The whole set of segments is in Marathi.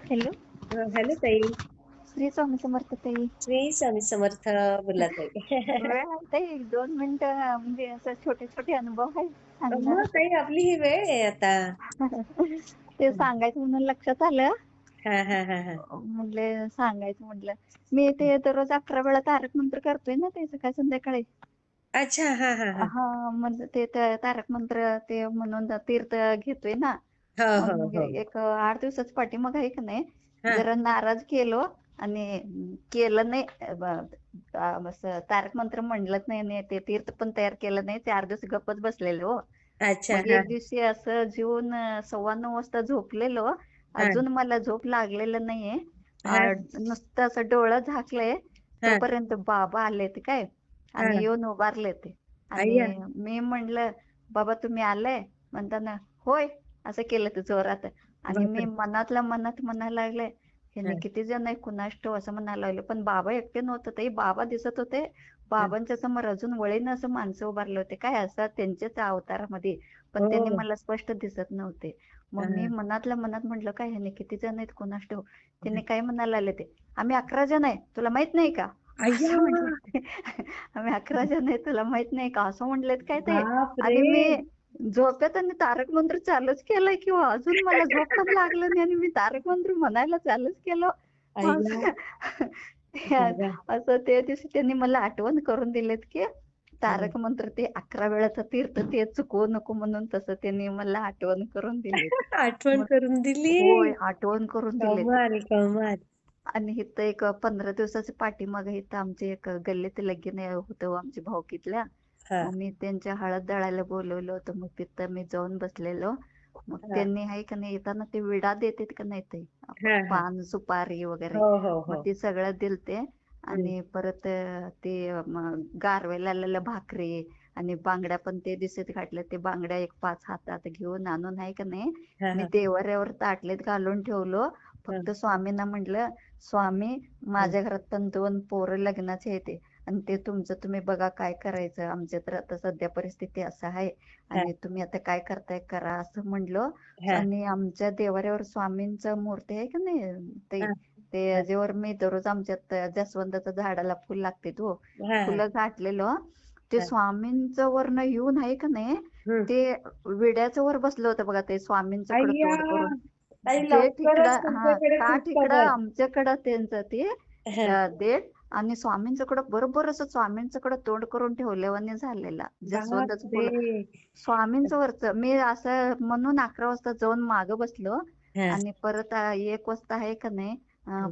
हॅलो. हॅलो ताई. श्री स्वामी समर्थ ताई. श्री स्वामी समर्थ. बोला ताई. वेळ आहे ताई? 1-2 मिनिटं म्हणजे असं छोटे छोटे अनुभव आहे सांगणार. मग ताई आपली ही वेळ आहे आता. ते सांगायचं म्हणून लक्षात आलं. हा हा हा हा. म्हटलं सांगायचं म्हटलं. मी ते दररोज 11 वेळा तारक मंत्र करतोय ना ते सकाळ संध्याकाळी. अच्छा. हा हा हा. हा म्हणजे ते तारक मंत्र ते म्हणून तीर्थ घेतोय ना. हो हो मग हो. एक 8 दिवसाच पाठीमाग आहे का नाही, हा जरा नाराज केलो आणि केलं नाही. असं तारक मंत्र म्हणलंच नाही आणि ते तीर्थ पण तयार केलं नाही. 4 दिवस गप्पच बसलेलो हो. अच्छा. मग हा एक दिवशी असं जेवून 9:15 वाजता झोपलेलो. हा अजून मला झोप लागलेलं नाहीये. हा नुसतं असं डोळं झाकलंय हा तोपर्यंत बाबा आलेत काय हा. आणि येऊन उभारले ते. अय्या. आणि मी म्हणलं, बाबा तुम्ही आलाय? म्हणताना होय असं केलं ते जोरात. आणि मी बापरे. मनातल्या मनात म्हणायला लागले, हा ह्यांनी किती जण आहे कुणास ठाऊक असं म्हणायला लागले. पण बाबा एकटे नव्हते ते, बाबा दिसत होते. हा. बाबांच्या समोर अजून वळीनं असं माणसं उभारले होते काय असं त्यांच्याच अवतारामध्ये. पण त्यांनी हो. मला स्पष्ट दिसत नव्हते. हा, मग मी मनातल्या मनात म्हटलं, काय ह्यांनी किती जण आहेत कुणास ठाऊक. हा. त्यांनी काय म्हणायला लागले ते, आम्ही 11 जण आहे तुला माहित नाही का? अय्या. असं म्हटले ते. आम्ही 11 जण आहे तुला माहित नाही का असं म्हटलेत काय ते. बापरे. आणि मी झोपेत आणि तारक मंत्र चालूच केलंय किंवा अजून मला झोप पण लागलं नाही आणि मी तारक मंत्र म्हणायला चालूच केलं. अय्या. असं बघा. असं त्या दिवशी त्यांनी मला आठवण करून दिलेत की हा. तारक मंत्र ते 11 वेळाचं तीर्थ ते चुकवू नको म्हणून तसं त्यांनी मला आठवण करून दिलीत. आठवण मग करून दिली. होय आठवण करून दिलेत. कमाल कमाल. आणि इथं एक 15 दिवसाच्या पाठीमागे इथं आमचे एक गल्लीत लगीन होतं आमच्या भाऊकीतल्या. हा मग मी त्यांच्या हळद दळायला बोलवलं होतं. मग तिथं मी जाऊन बसलेलो. मग हा त्यांनी आहे का नाही येताना ते विडा देतात का नाही ते हा हा. पान सुपारी वगैरे. हो हो मग हो. ते सगळं दिलते. हम्म. आणि परत ते गारव्याला आलेल्या भाकरी आणि बांगड्या पण ते दिसत घातल्या. ते बांगड्या एक 5 हातात घेऊन आणून आहे का नाही हा मी हा देवाऱ्यावर ताटलीत घालून ठेवलो. हा फक्त स्वामींना म्हटलं, स्वामी हा. माझ्या घरात पण 2 पोरं लग्नाचे येते आणि ते तुमचं तुम्ही बघा काय करायचं. आमच्या तर आता सध्या परिस्थिती असं आहे हा आणि तुम्ही आता काय करताय करा असं म्हणलं. हा आणि आमच्या देवाऱ्यावर स्वामींचं मूर्ती आहे का नाही ते, हा ते जेव्हा मी दररोज आमच्यात जास्वंदाच्या झाडाला फुल लागते तो हा हा फुलं घातलेलं. ते हा. स्वामींचं वरनं येऊन आहे का नाही हम्म. ते विड्याचं वर बसलं होतं बघा ते स्वामींचं कडं अय्या. तोंड करून. ताई देठ लवकरच इकडं हा तुमच्याकडे खूप काठ इकडं खबर. आमच्याकडं त्यांचं ते हा. देठ आणि स्वामींच्याकडं बरोबर असं स्वामींच्याकडं तोंड करून ठेवल्यावानी झालेला जास्वंदाचं बापरे. फुल. स्वामींचं वरचं मी असं म्हणून 11 वाजता जाऊन मागं बसलो. हा आणि परत 1 वाजता आहे का नाही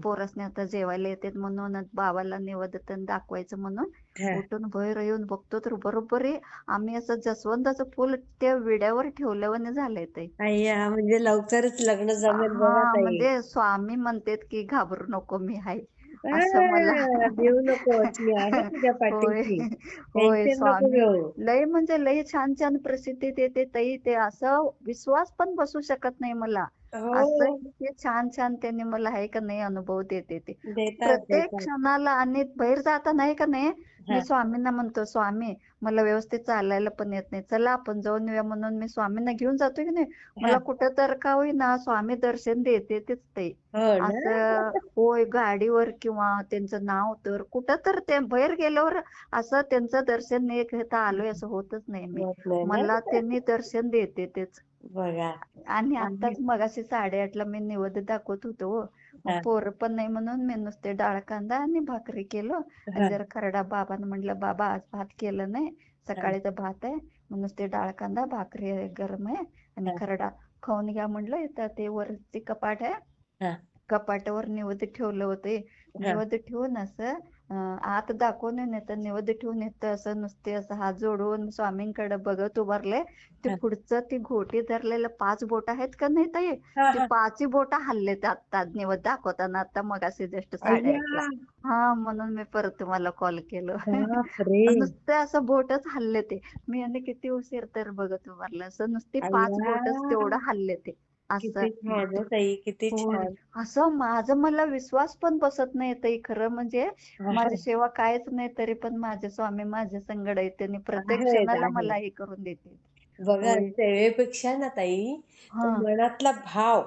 पोरासने आता जेवायला येतात म्हणून बाबाला निवेद तेन दाखवायचं म्हणून हा. उठून बाहेर येऊन बघतो तर बरोबर आहे आम्ही असं जास्वंदाचं फुल त्या विड्यावर ठेवल्यावानी झालंय ते. अय्या म्हणजे लवकरच लग्न जमेल बघा हा ताई. म्हणजे स्वामी म्हणतात की घाबरू नको मी आहे असं मला. हा, भिऊ नकोस मी आहे तुझ्या होय पाठीशी. होय टेन्शन नको स्वामी घेऊ. लय म्हणजे लय छान छान प्रसिद्धी देते ताई. ते असं विश्वास पण बसू शकत नाही मला. असं हो. इतके छान छान त्यांनी मला आहे का नाही अनुभव देते ते. देतात प्रत्येक देतात. क्षणाला आणि बाहेर जाताना आहे का नाही मी हा स्वामींना म्हणतो, स्वामी मला व्यवस्थित चालायला पण येत नाही, चला आपण जाऊन येऊया म्हणून मी स्वामींना घेऊन जातोय की नाही. हा. मला कुठं तर का होईना स्वामी दर्शन देतेच ते. हो ना. असं होय गाडीवर किंवा त्यांचं नाव तर कुठं तर ते बाहेर गेल्यावर असं त्यांचं दर्शन नाही घेता आलोय असं होतच नाही मी. होत नाही मला ना. त्यांनी दर्शन देतेच. बघा. आणि आहे. आताच मगाशी 8:30ला मी निवेद दाखवत होतो हो. मग हा पोरं पण नाही म्हणून मी नुसते डाळ कांदा आणि भाकरी केलो. आणि हा जरा खरडा बाबांना म्हटलं, बाबा आज भात केलं नाही हा सकाळीचा भात आहे. मग नुसते डाळ कांदा भाकरी गरम आहे आणि हा खरडा खाऊन घ्या म्हटलं. इथं ते वरती कपाट आहे हा कपाटावर निवेद ठेवलं होते. हा. निवेद ठेवून असं आत दाखवून येत निवेद ठेवून येत असं नुसते असं हात जोडून स्वामींकडे बघत उभारले. ते हा पुढचं ती घोटी धरलेलं 5 बोट आहेत का नाही ताई, हा ती हा. 5ही बोट हल्लेत आता निवेद दाखवताना आता मगाशी जस्ट अय्या. 8:30ला. हा म्हणून मी परत तुम्हाला कॉल केलं. बापरे. नुसते असं बोटच हल्ले ते. मी आणि किती उशीर तर बघत उभारलं असं नुसती 5 अय्या. बोटच तेवढं हल्ले ते असं. किती छान हो ताई, किती होय छान. असं माझं मला विश्वास पण बसत नाही ताई खरं म्हणजे. माझी सेवा कायच नाही तरी पण माझे स्वामी माझ्या संगड आहेत. त्यांनी प्रत्येक आहेत क्षणाला आहेत. मला हे करून देते. बघा होय सेवेपेक्षा ना ताई हा तो मनातला भाव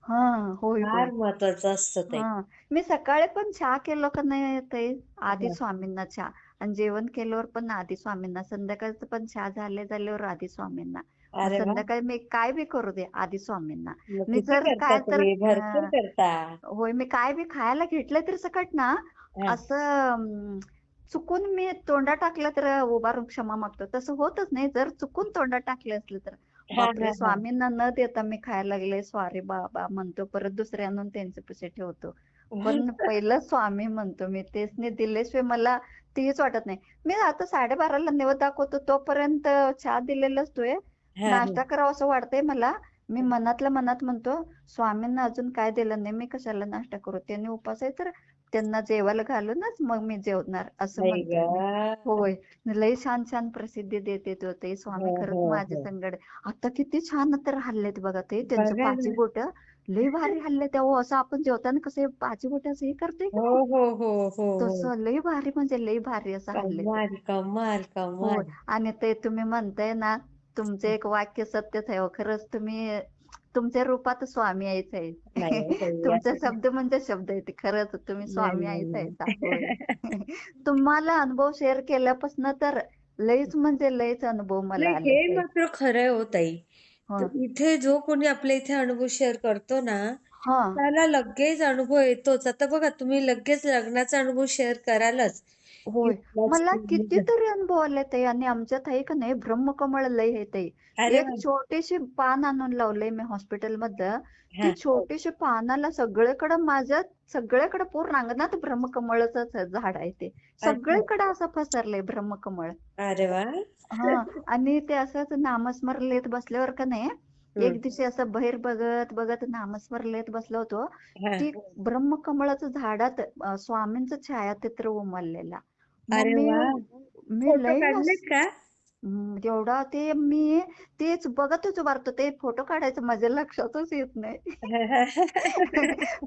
हा. होय होय. फार महत्वाचं असतं ताई. हा. मी सकाळी पण चहा केलो का नाही ते आधी हं. स्वामींना चहा, आणि जेवण केल्यावर पण आधी स्वामींना, संध्याकाळचं पण चहा झाल्यावर आधी स्वामींना. मग अरे वाह! संध्याकाळी मी काय बी करू दे आधी स्वामींना. मग मी किती जर करता काय तर तुम्ही? भरपूर करता. होय, मी काय बी खायला घेतलं तर सकट ना, हां. असं चुकून मी तोंडात टाकलं तर उभारून क्षमा मागतो, तसं होतच नाही. जर चुकून तोंडात टाकलं असलं तर हां, बापरे, हां, हां. स्वामींना न देता मी खायला लागले, सॉरी बाबा म्हणतो, परत दुसरे आणून त्यांचे पैसे ठेवतो. पण पहिलं स्वामी म्हणतो मी, तेचने दिल्याशिवाय मला तीच वाटत नाही. मी आता 12:30ला नैवेद्य दाखवतो तोपर्यंत चहा दिलेला असतोय. हां, हां. नाश्ता करावा असं वाटतंय मला. मी मनातल्या मनात म्हणतो, स्वामींना अजून काय दिलं नाही, मी कशाला नाश्ता करू, त्यांनी उपास आहे तर त्यांना जेवायला घालूनच मग मी जेवणार असं आई म्हणतोय मी. गं! होय. लई छान छान प्रसिद्धी देते तो ते स्वामी, हो, खरंच हो, माझे हो. संगड. आता किती छान तर हल्लेत बघा ते त्यांचं बघा पाची ना. बोट, लई भारी हल्ले त्या, असं आपण जेवताना कसं पाची बोटाचं हे करतोय हो, की नाही, हो, हो, हो, हो. तसं लई भारी, म्हणजे लई भारी असं हल्ले ते. कमाल, कमाल, होय. कमाल. आणि ते तुम्ही म्हणताय ना, तुमचं एक वाक्य सत्यच आहे हो. खरंच तुम्ही तुमच्या रूपात स्वामी आईच आहे. नाही हो ताई तुमचा असं काही शब्द म्हणजे शब्द आहे ते. खरंच तुम्ही नाही, स्वामी नाही, आईच आहे. होय. नाही. तुम्हाला अनुभव शेअर केल्यापासून तर लईच म्हणजे लईच अनुभव मला नाही आले हे ते. मात्र खरं आहे हो ताई. हा. तर इथे जो कोणी आपल्या इथे अनुभव शेअर करतो ना, हा. त्याला लगेच अनुभव येतोच. आता बघा तुम्ही लगेच लग्नाचा अनुभव शेअर करालच, की होय. मलाच मला मुलगा कितीतरी अनुभव आले ताई, आणि आमच्यात आहे का नाही ब्रह्मकमळ लय आहे ताई. अरे एक वाह! छोटीशी पान आणून लावलंय मी हॉस्पिटलमधलं. ती हां. छोटीशी पानाला सगळीकडं माझ्या, सगळीकडे पूर्ण अंगणात ब्रह्मकमळच झाड आहे ते. अच्छा. सगळीकडे असं पसरलंय ब्रह्मकमळ. अरे वाह! हां. आणि ते असंच नामस्मरण लिहित बसल्यावर का नाही, हं. एक दिवशी असं बाहेर बघत बघत नामस्मरण लिहित बसलो होतो. हां. ती ब्रह्मकमळाच्या झाडात स्वामींचं छायाचित्र उमललेलं. मग अरे मी वाह! मी फोटो लई काढलेत का? एवढा ते मी तेच बघतच उभारतो. ते फोटो काढायचं माझ्या लक्षातच येत नाही.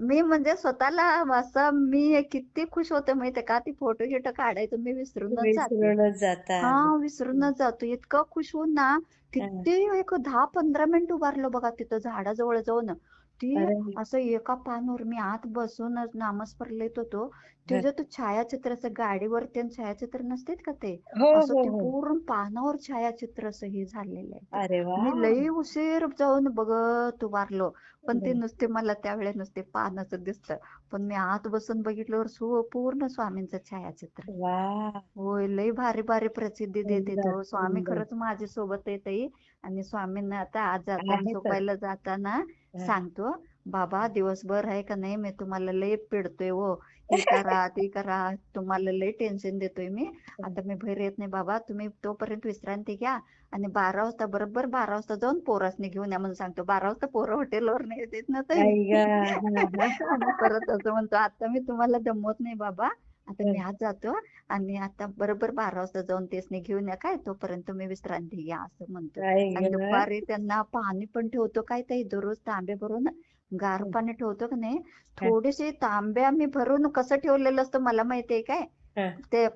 मी म्हणजे स्वतःला असं मी किती खुश होते माहितीये का, ती फोटो काढायचं मी विसरूनच जाते. विसरूनच जाता. हां, हं. विसरूनच जातो. इतकं खुश होऊन ना, हां. किती एक 10-15 मिनिट उभारलो बघा तिथं झाडाजवळ जाऊन. ती अरे असं एका पानावर मी आत बसूनच नामस्मरण लिहित होतो. हं. त्याचं ते छायाचित्र असं गाडीवरती आणि छायाचित्र नसतात का ते, हो, असं हो, ते हो. पूर्ण पानावर छायाचित्र असं हे झालेलं आहे ते. अरे मी वाह! लई उशीर जाऊन बघत उभारलो. पण ते हं. नुसते मला त्यावेळेस नुसते पानच दिसलं. पण मी आत बसून बघितल्यावर पूर्ण स्वामींचं छायाचित्र. वाह! होय, लई भारी भारी प्रसिद्धी देते सुंदर, तो स्वामी, सुंदर. खरंच माझ्यासोबत आहे ताई. आणि स्वामींना आता आज जाताना आहेतच. झोपायला जाताना हं. सांगतो, बाबा दिवसभर आहे का नाही, मी तुम्हाला लई पिडतोय हो, हे करा ते करा, तुम्हाला लई टेन्शन देतोय मी. हं. आता मी बाहेर येत नाही बाबा, तुम्ही तोपर्यंत विश्रांती घ्या, आणि 12 वाजता, बरोबर 12 वाजता जाऊन पोरासनी घेऊन या म्हणून सांगतो. 12 वाजता पोरं हॉटेलवर नाही येत ना ताई. आई गं! हां, आणि हां. परत असं म्हणतो, आता मी तुम्हाला दमवत नाही बाबा, आता मी हं. आज जातो, आणि आता बरोबर 12 वाजता जाऊन त्यासनी घेऊन या, काय तोपर्यंत तुम्ही विश्रांती घ्या असं म्हणतो. आई आणि गं! दुपारी त्यांना पाणी पण ठेवतो काय ताई, दररोज तांबे भरून गार हं. पाणी ठेवतो का नाही. हं. थोडीशी तांब्या मी भरून कसं ठेवलेलं असतं मला माहितीये काय, हं. ते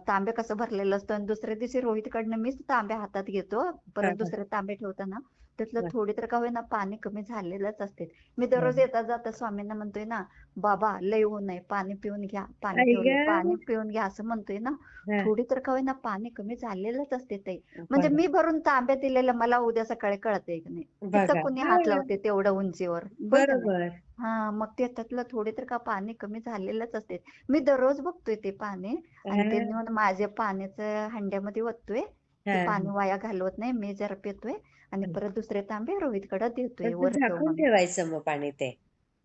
तांबे कसं भरलेलं असतं, आणि दुसऱ्या दिवशी रोहितकडनं मीच तांबे हातात घेतो. परत हं, हं. दुसरे तांबे ठेवताना त्यातलं हं. थोडी तर का होईना पाणी कमी झालेलंच असते. मी दररोज हं. येता जाता स्वामींना म्हणतोय ना, बाबा लय ऊन आहे, पाणी पिऊन घ्या, पाणी आई ठेवलंय, गं! पाणी पिऊन घ्या असं म्हणतोय ना. हं. थोडी तर का होईना पाणी कमी झालेलंच असते ताई. म्हणजे बघा, मी भरून तांब्या दिलेलं मला उद्या सकाळी कळतंय की नाही, तिथं बघा. कुणी हात हां. लावते तेवढं उंचीवर, होय का नाही. बरोबर. हा, मग ते त्यातलं थोडे तर का पाणी कमी झालेलंच असते. मी दररोज बघतोय ते पाणी, आणि ते हां. नेऊन माझ्या पाण्याचं हंड्यामध्ये ओततोय. ते हां, पाणी हां. वाया घालवत नाही, मी जरा पितोय, आणि हं. परत दुसरे तांबे रोहितकडे देतोय, पण ते वर ठेव झाकून म्हणून. ठेवायचं मग पाणी ते.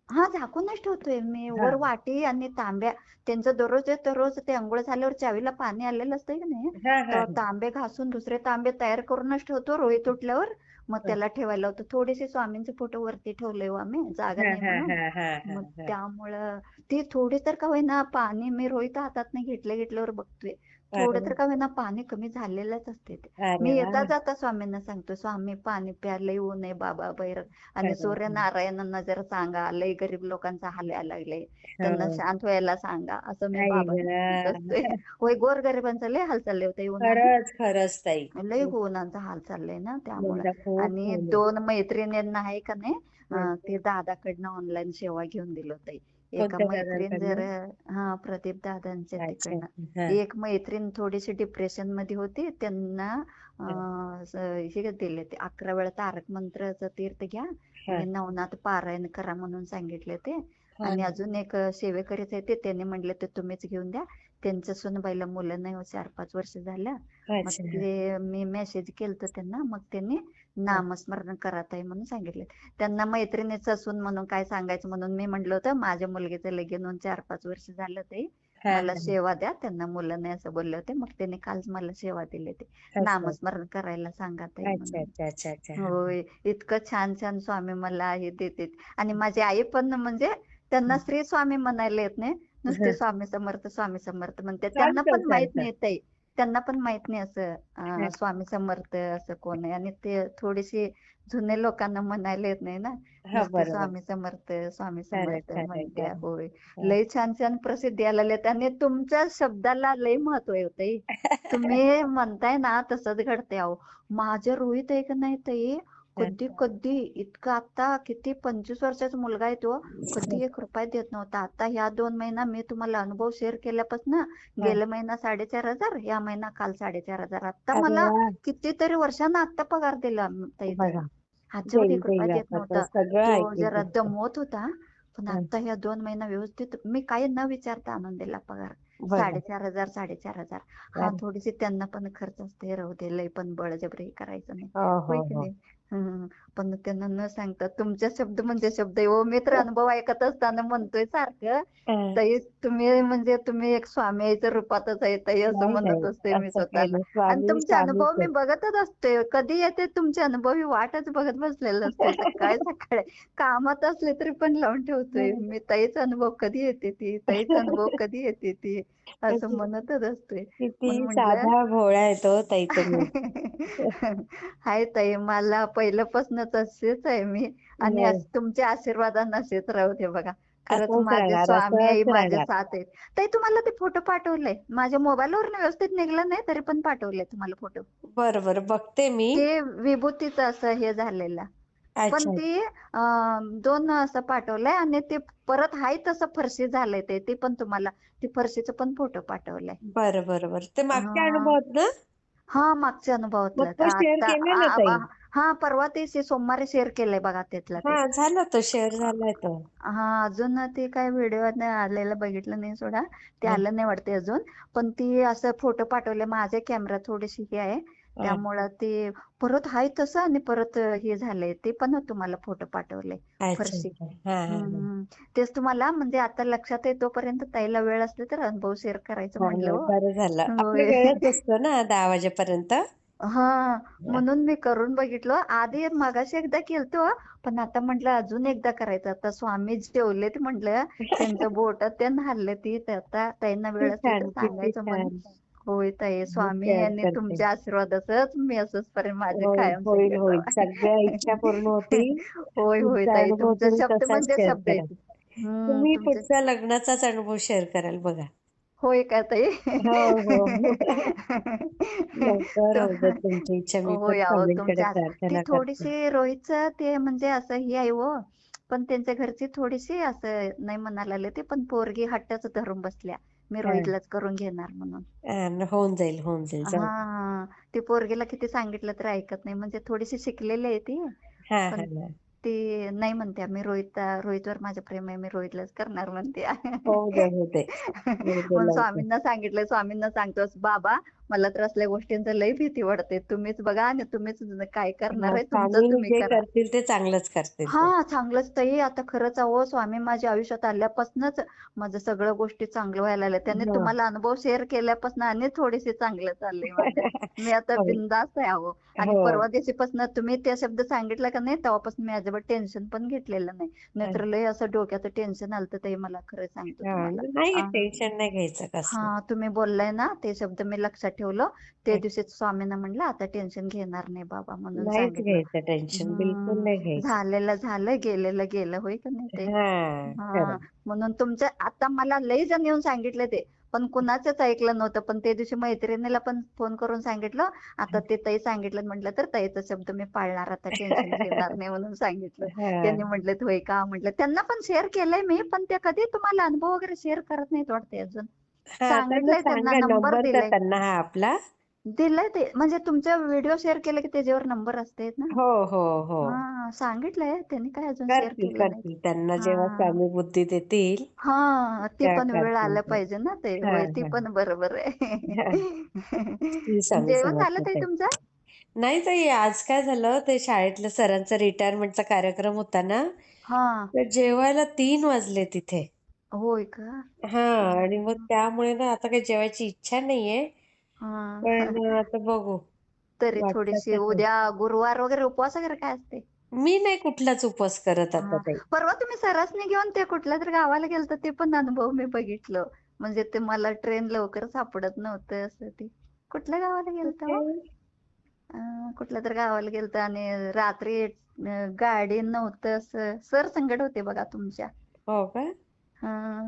हा, झाकूनच ठेवतोय मी वर हां. वाटी आणि तांब्या. त्यांचं दररोज ते अंघोळ झाल्यावर चावीला पाणी आलेलं असतंय की नाही, हां, हां, तेव्हा हां. तांबे घासून दुसरे तांबे तयार करूनच ठेवतो रोहित उठल्यावर. मग हं. त्याला ठेवायला होतं. थोडेसे स्वामींचे फोटो वरती ठेवले हो आम्ही, जागा हां, नाही हां, म्हणून. हां, हां, हां, मग हां. त्यामुळं ते थोडे तर का होईना पाणी मी रोहित हातात नाही घेतल्यावर बघतोय. अरे थोडं तर वाह! का होईना पाणी कमी झालेलंच असते ते. अरे मी येता वाह! जाता स्वामींना सांगतो, स्वामी पाणी प्या, लय ऊन आहे बाबा बाहेर, आणि खरं, खरं. सूर्यनारायणांना जरा सांगा, लय गरीब लोकांचा हाल यायला लागले, त्यांना हो. शांत व्हायला सांगा, असं मी आई बाबांना म्हणत गं! असते. होय, गोरगरिबांचा लय हाल चालले होते उन्हाने. खरंच, खरंच ताई. लय उन्हाचा हाल चाललंय ना त्यामुळं. यंदा खूप आणि झाले. 2 मैत्रिणींना आहे का नाही, ते दादाकडनं ऑनलाईन सेवा घेऊन दिलं ताई. एका कोणत्या मैत्रीण जर दादांकडनं? प्रदीप दादांच्या अच्छा. तिकडनं. हा. एक मैत्रीण थोडीशी डिप्रेशन मध्ये होती, त्यांना हा. हे दिले ते 11 वेळा तारक मंत्राचं तीर्थ घ्या हा. आणि नवनाथ पारायण करा म्हणून सांगितले ते. हा. आणि अजून एक सेवेकरीच आहे ते, त्यांनी म्हणले ते तुम्हीच घेऊन द्या. त्यांच्या सुनबाईला मुलं नाही, 4-5 वर्ष झालं. मग अच्छा. ते मी मेसेज केलतो त्यांना, मग त्यांनी हा. नामस्मरण करत आहे म्हणून सांगितले. त्यांना मैत्रिणीचं असून म्हणून काय सांगायचं म्हणून मी म्हटलं होतं माझ्या मुलगीचं लगीन होऊन 4-5 वर्ष झालं ते, हा. मला हा. सेवा द्या. त्यांना मुलं नाही असं बोलले होते. मग त्यांनी कालच मला सेवा दिली ते, अच्छा. नामस्मरण करायला सांगा ताई अच्छा. म्हणून. अच्छा. अच्छा. अच्छा. हा. होय, इतकं छान छान स्वामी मला हे देते. आणि माझी आई पण म्हणजे त्यांना श्री स्वामी म्हणायला येत नाही, नुसते हा. स्वामी समर्थ स्वामी समर्थ म्हणते. त्यांना चालतं पण माहित चालतं. नाही ताई, त्यांना पण माहित नाही असं हा. स्वामी समर्थ असं कोण आहे. आणि ते थोडीशी जुने लोकांना म्हणायला येत नाही ना, हा, नुसते बरोबर. स्वामी समर्थ स्वामी खरंय समर्थ खरंय म्हणते. खरंय. होय, हा. लय छान छान प्रसिद्धी यायला लागल्यात आणि तुमच्या शब्दाला लय महत्व आहे हो ताई. तुम्ही म्हणताय ना तसंच घडते अहो. माझ्या रोहित आहे का नाही ताई, हा. कधी कधी इतकं, आता किती 25 वर्षाचा मुलगा आहे तो, कधी 1 रुपया देत नव्हता. आता ह्या 2 महिना मी तुम्हाला अनुभव शेअर केल्यापासून हा. गेल्या महिना 4,500, या महिना काल 4,500. आता अरे मला वा. कितीतरी वर्षांना आता पगार दिला ताई बघा, त्यानं. ह्याच्यावर देईल 1 रुपया देईल देत आता तर नव्हता. सगळं तो ऐकेल जरा तुमचं. दमवत होता, पण हा. आता ह्या 2 महिना व्यवस्थित मी काही न विचारता आणून दिला पगार. बघा. 4,500 4,500. हा, अरे. थोडीशी त्यांना पण खर्च असते, राहू दे, लय पण बळजबरी करायचं नाही. हो होय हो की हो. नाही. पण त्यांना न सांगता तुमच्या शब्द म्हणजे शब्द आहे. हो, मी तर अनुभव ऐकत असताना म्हणतोय सारखं, हा. ताई तुम्ही म्हणजे तुम्ही एक स्वामी आईच्या रूपातच आहे ताई, असं नाही म्हणत नाही, असते मी असं काही स्वतःला. नाही, आणि स्वामी तुमचे अनुभव स्वामीच मी आहे. बघतच असते, कधी येते तुमचे अनुभव ही वाटच बघत बसलेलं असते. सकाळी सकाळी कामात असले तरी पण लावून ठेवतोय मी, ताईचा अनुभव कधी येते ती, ताईचा अनुभव कधी येते ती, असं म्हणतच असतोय. म्हणून किती म्हटलं साधा भोळा आहे तो ताई तुम्ही. हाय ताई, मला पहिल्यापासूनच असेच आहे मी. आणि नाही, तुमच्या आशीर्वादाने असेच राहू दे बघा. खरंच असंच माझे राहणार, स्वामी आई असंच माझ्या राहणार. साथ आहेत. ताई, तुम्हाला ते फोटो पाठवले माझ्या मोबाईलवर, व्यवस्थित निघलं नाही तरी पण पाठवले तुम्हाला फोटो. बरं बरं, बघते मी. ते विभूतीचं असं हे झालेलं, पण अच्छा. ते 2 असं पाठवलंय आणि ते परत हाय तसं फरशी झालंय ते पण तुम्हाला ते फरशीचं पण फोटो पाठवलाय. बरं बरं बरं, ते मागच्या हा अनुभवात ना. हा, मागच्या मग अनुभवातलं तो शेअर आता केला ना ताई. हा, परवा ते सोमवारी शेअर केलंय बघा त्यातला हा, ते. झाला तो शेअर, झालाय तो. हा, अजून ते काय व्हिडिओ आलेलं बघितलं नाही सोडा, ते हा. आलं नाही वाटते अजून. पण ती असं फोटो पाठवले, माझ्या कॅमेरा थोडीशी हे आहे हा. त्यामुळं ते परत हाय तसं आणि परत हे झालंय, ते पण तुम्हाला फोटो पाठवले अच्छा फरशी. अच्छा. हा हा हा. तेच तुम्हाला म्हणजे आता लक्षात येतोपर्यंत ताईला वेळ असले तर अनुभव शेअर करायचं हा, म्हणलं नाही, हो. बरं झालं, आपला होय. वेळच असतो ना 10 वाजेपर्यंत. हा, म्हणून मी करून बघितलं. आधी मगाशी एकदा केलतो, पण आता म्हटलं अजून एकदा करायचं. आता स्वामी जेवलेत म्हटलं, त्यांचं बोटात ते हल्ले ती, आता ताईंना किती वेळ असले तर छान, किती सांगायचं म्हणून. छान. होय ताई, मी स्वामी शेअर आणि करते. तुमच्या आशीर्वादातच मी असंच पर्यंत माझे होईल कायम होईल संकट होईल, सगळ्या इच्छा पूर्ण राहा. होतील. होय होय पुढचा ताई, अनुभव तुमचे तुम्ही शब्द तसाच म्हणजे शेअर शब्द करा. आहेत. तुम्ही तुमचे. पुढचा लग्नाचाच अनुभव शेअर कराल बघा. होय का ताई? हो हो हो. लवकर तो होऊ दे तुमची इच्छा, मी पण होय, अहो स्वामींकडे तुमच्या ती प्रार्थना करते. थोडीशी रोहितचं ते म्हणजे असं ही आहे हो, पण त्यांच्या घरची थोडीशी असं नाही म्हणायला लागले ते, पण पोरगी हट्टच धरून बसल्या, मी हा. रोहितलाच करून घेणार म्हणून. होऊन जाईल, होऊन जाईल, जाऊ दे. हा, ती पोरगीला किती सांगितलं तर ऐकत नाही, म्हणजे थोडीशी शिकलेली आहे ती. हा हा पण हा. ती नाही म्हणते, मी रोहितवर माझं प्रेम आहे, मी रोहितलाच करणार म्हणते. होऊ दे, होऊ दे, होऊ दे म्हणून लवकर. स्वामींना सांगितलंय, स्वामींना सांगतोस बाबा, मला तर असल्या गोष्टींचं लई भीती वाटते, तुम्हीच बघा आणि तुम्हीच काय करणार हा, आहे तुमचं स्वामी तुम्ही जे करा. करतील ते चांगलंच करतील ते. हा, चांगलंच ताई. आता खरंच अहो, स्वामी माझ्या आयुष्यात आल्यापासूनच माझं सगळं गोष्टी चांगलं व्हायला लागल्या. त्यांनी हा. तुम्हाला अनुभव शेअर केल्यापासून आणि थोडीशी चांगलं चाललंय माझं. मी आता होय. बिनधास्त आहे अहो. आणि हो. परवा दिवशीपासून तुम्ही ते शब्द सांगितला का नाही, तेव्हापासून मी अजिबात टेन्शन पण घेतलेलं नाही. नाहीतर लय असं डोक्याचं टेन्शन आलतं ताई मला, खरं सांगतो हा, तुम्हाला. नाही टेन्शन नाही घ्यायचं कसलं. तुम्ही बोललाय ना ते शब्द मी लक्षात ठेवलं. त्या दिवशी स्वामींना म्हणलं आता टेन्शन घेणार नाही बाबा म्हणून नाहीच सांगितलं. घ्यायचं टेन्शन, बिलकुल नाही घ्यायचं. झालेलं झालं, गेलेलं गेलं, होय का नाही ते? हा, हा, खरं. म्हणून तुमच्या आता मला लई जण येऊन सांगितले ते, पण कुणाचंच ऐकलं नव्हतं. पण त्या दिवशी मैत्रिणीला पण फोन करून सांगितलं, आता ते ताई सांगितलं म्हटलं तर ताईचा शब्द मी पाळणार, आता टेन्शन घेणार नाही म्हणून सांगितलं. त्यांनी हा, म्हटलं होय का, म्हटलं त्यांना पण शेअर केलंय मी, पण ते कधी तुम्हाला अनुभव वगैरे शेअर करत नाहीत वाटते अजून. हा, त्यांना सांगितलंय त्यांना, सांगा नंबर नंबर का दिलाय. त्यांना हा आपला. दिलंय ते, म्हणजे तुमच्या व्हिडिओ शेअर केले की त्याच्यावर नंबर असते ना. हो हो हो, हा, सांगितलंय त्यांनी, काय अजून शेअर करतील केलं नाही. करतील, त्यांना जेव्हा हा स्वामी बुद्धी देतील हा, ती तेव्हा पण वेळ करतील आलं ते. पाहिजे ना ते, हा होय ती हा पण बरोबर आहे. हा, श्री स्वामी जेवण झालं समर्थ ताई ताई. तुमचं? नाही ताई, आज काय झालं, ते शाळेतल्या सरांचा रिटायरमेंटचा कार्यक्रम होता ना, हा, तर जेवायला 3 वाजले तिथे. होय का? हा, आणि मग त्यामुळे ना आता काही जेवायची इच्छा नाहीये, हा. पण आता बघू, तरी वाटतं थोडीशी तसं. उद्या गुरुवार वगैरे उपवास वगैरे काय असते? मी नाही कुठलाच उपवास करत आता हा, ताई. परवा तुम्ही सरासनी घेऊन ते कुठल्या तरी गावाला गेलत, ते पण अनुभव मी बघितलं. म्हणजे ते मला ट्रेन लवकर सापडत नव्हतं असं, ते कुठल्या गावाला गेलत कुठे? हो? कुठल्या तर गावाला गेलत आणि रात्री गाडी नव्हतं, असं सर संकट होते बघा तुमच्या. हो का?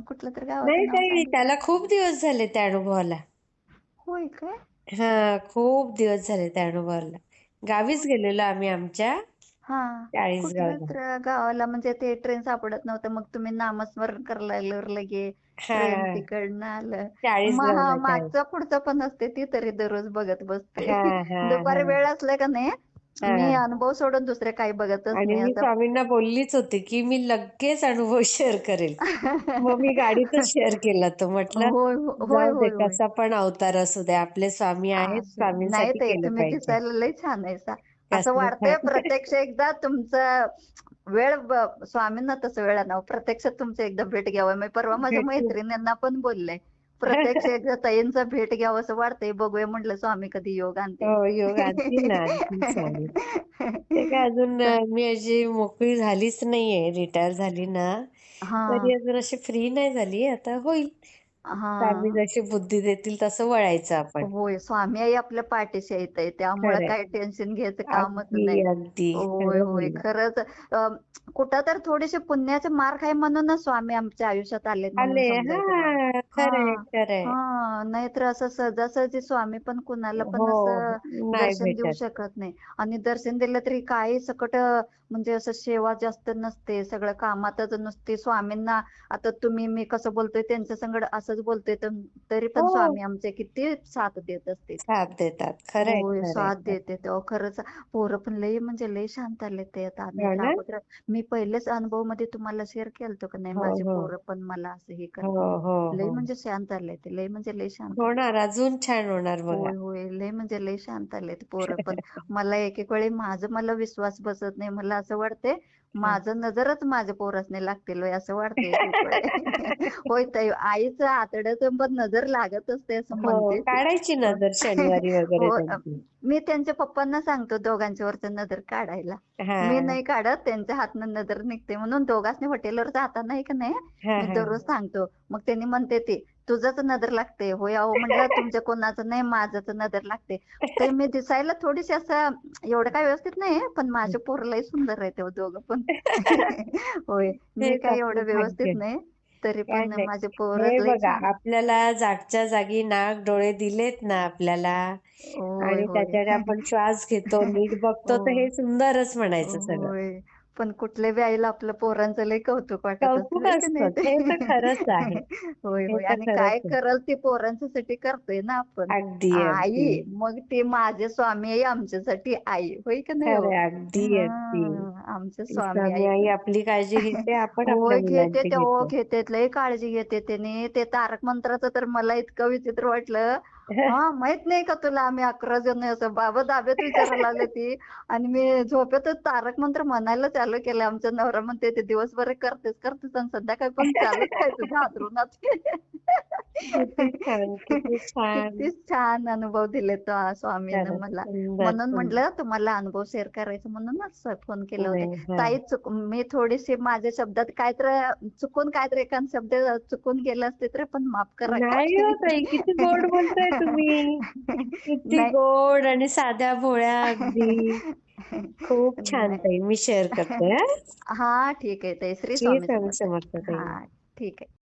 कुठल्या तर गावाचं नाही नाव ताई, सांगितलं. त्याला खूप दिवस झाले त्या अनुभवाला. होय काय? हा, खूप दिवस झाले त्या अनुभवाला. गावीच होय. गेलेलो आम्ही आमच्या हा, कुठल्या चाळीसगावला. तर गावाला म्हणजे ते ट्रेन सापडत नव्हतं, मग तुम्ही नामस्मरण करायला लगे हा, ट्रेन तिकडनं आलं. चाळीसगावला मागचं पुढचं पण असते ती, तरी दररोज बघत बसते. हा हा दुपारी हा वेळ असला का नाही, मी हा. अनुभव सोडून दुसरे काही बघतच आणि नाही मी असं. स्वामींना बोललीच होती की मी लगेच अनुभव शेअर करेल. मग मी गाडीतच शेअर केला तो. म्हटलं होय होय जाऊ दे, होय होय. कसा पण अवतार असू दे, आपले स्वामी आहेत, नाही स्वामींसाठी ते केलं तुम्ही पाहिजे. दिसायला लय छान आहे असं कसलं वाटतंय छान. प्रत्यक्ष एकदा तुमचं वेळ स्वामींना तसं वेळ ना प्रत्यक्षात तुमचं एकदा भेट घ्यावं. मी परवा माझ्या भेटू. मैत्रिणींना पण बोलले, प्रत्यक्ष एकदा ताईंचा भेट घ्यावं असं वाटतंय. बघूया म्हटलं स्वामी कधी योग आणते. हो, योग आणतील ना, आणतील स्वामी. ते काय अजून मी अशी मोकळी झालीच नाहीये, रिटायर झाली ना हा तरी अजून अशी फ्री नाही झाली. आता होईल, स्वामी हा, जशी बुद्धी देतील तसं वळायचं आपण. होय, स्वामी आई आपल्या पाठीशी येत, त्यामुळे खरंय. काही टेन्शन घ्यायचं कामच अगदी नाही. अगदी होय खरं होय, बोलला. खरंच. कुठं तर थोडेसे पुण्याचे मार्क आहे म्हणूनच स्वामी आमच्या आयुष्यात आलेत म्हणून आले, समजायचं बघा. हा, खरंय हा खरंय. हा, नाहीतर असं सहजासहजी स्वामी पण कुणाला पण हो, असं नाही दर्शन देऊ भेटत. शकत नाही. आणि दर्शन दिलं तरी काही सकट म्हणजे असं सेवा जास्त नसते, सगळं कामातच नुसते. स्वामींना आता तुम्ही मी कसं बोलतोय त्यांच्या संगड असंच बोलतोय, तरी पण हो, स्वामी आमचे किती साथ देत असते. साथ देतात. खरंय होय, खरंय साथ खरंय. देते तेव्हा खरंच. पोरं पण लई म्हणजे लई शांत आले ते आता, हो नाहीतर ना? अगोदर मी पहिलेच अनुभव मध्ये तुम्हाला शेअर केलतो का नाही, हो माझे हो पोरं पण मला असं हे हो करते. हो लई हो. म्हणजे शांत आले ते, लई म्हणजे लई शांत. होणार, अजून छान होणार बघा. होय होय, लय म्हणजे लय शांत आले ते पोरं पण. मला एक एक वेळी मला विश्वास बसत नाही, मला असं वाटते माझं नजरच माझ्या पोरासने लागतील होय, असं वाटते एक एक वेळी. होय ताई, आईचं आतड्याचं पण नजर लागत असते असं हो, म्हणते ती. काढायची नजर शनिवारी वगैरे हो, त्यांची. मी त्यांच्या पप्पांना सांगतो दोघांच्या वरचं नजर काढायला. हा मी नाही काढत, त्यांच्या हातनं नजर निघते म्हणून. दोघांनी हॉटेलवर जाताना आहे का नाही, हा मी हा. दररोज सांगतो. मग त्यांनी म्हणते ती, तुझंच नजर लागते होय. अहो म्हटलं तुमच्या कोणाचं नाही, माझंच नजर लागते. ते मी दिसायला थोडीशी असं एवढं काय व्यवस्थित नाही, पण माझे पोरं लय सुंदर आहे ते दोघं पण. होय, मी तेच काय आपलं एवढं भाग्य. व्यवस्थित नाही, तरी काय पण नाही. माझे पोरं हे लय बघा, छान. आपल्याला जागच्या जागी नाक डोळे दिलेत ना आपल्याला, होय आणि होय. त्याच्याने आपण श्वास घेतो, नीट बघतो, हो तर हे सुंदरच म्हणायचं सगळं. होय, पण कुठल्या बी आईला आपल्या पोरांचं लय कौतुक वाटत असतं, कौतुक होय की नाही असतं. ते? हे तर खरंच आहे. होय हे होय, तर आणि काय खरंच आहे. करल ते पोरांच्यासाठी करतोय ना आपण. अगदी अगदी. आई, मग ते माझे स्वामी आई आमच्यासाठी आई, होय की नाही हो? खरंय, अगदी अगदी. आमचे ती स्वामी स्वामी आई. आई आपली काळजी घेते, आपण आपल्या होय, घेते मुलांची ते, हो घेतो. घेते, लय काळजी घेते त्याने. ते तारक मंत्राचं तर मला इतकं विचित्र वाटलं. हा, माहित नाही का तुला, आम्ही 11 जण असं बाबा दाब्यात विचारायला लागले ती. आणि मी झोपेतच तारक मंत्र म्हणायला चालू केलं. आमचा नवरा म्हणते ते दिवसभर करतेस करतेस आणि संध्याकाळी पण चालूच काय तुझ्या अंथरुणात. किती छान, किती छान. किती छान अनुभव दिले तो स्वामीनं खरंच मला. सुंदर, म्हणून सुंदर. म्हटलं तुम्हाला अनुभव शेअर करायचं म्हणूनच फोन केले होते. नाही, हां. ताई मी थोडीशी माझ्या शब्दात काहीतरी चुकून काहीतरी एखाद शब्द चुकून गेले असते तर पण माफ करा. नाही हो ताई, किती गोड बोलताय तुम्ही. किती नाही. गोड आणि साध्या भोळ्या अगदी. खूप छान नाही. ताई. मी शेअर करते हां. हा ठीक आहे ताई. श्री श्री स्वामी स्वामी समर्थ. समर्थ ताई. हा ठीक आहे.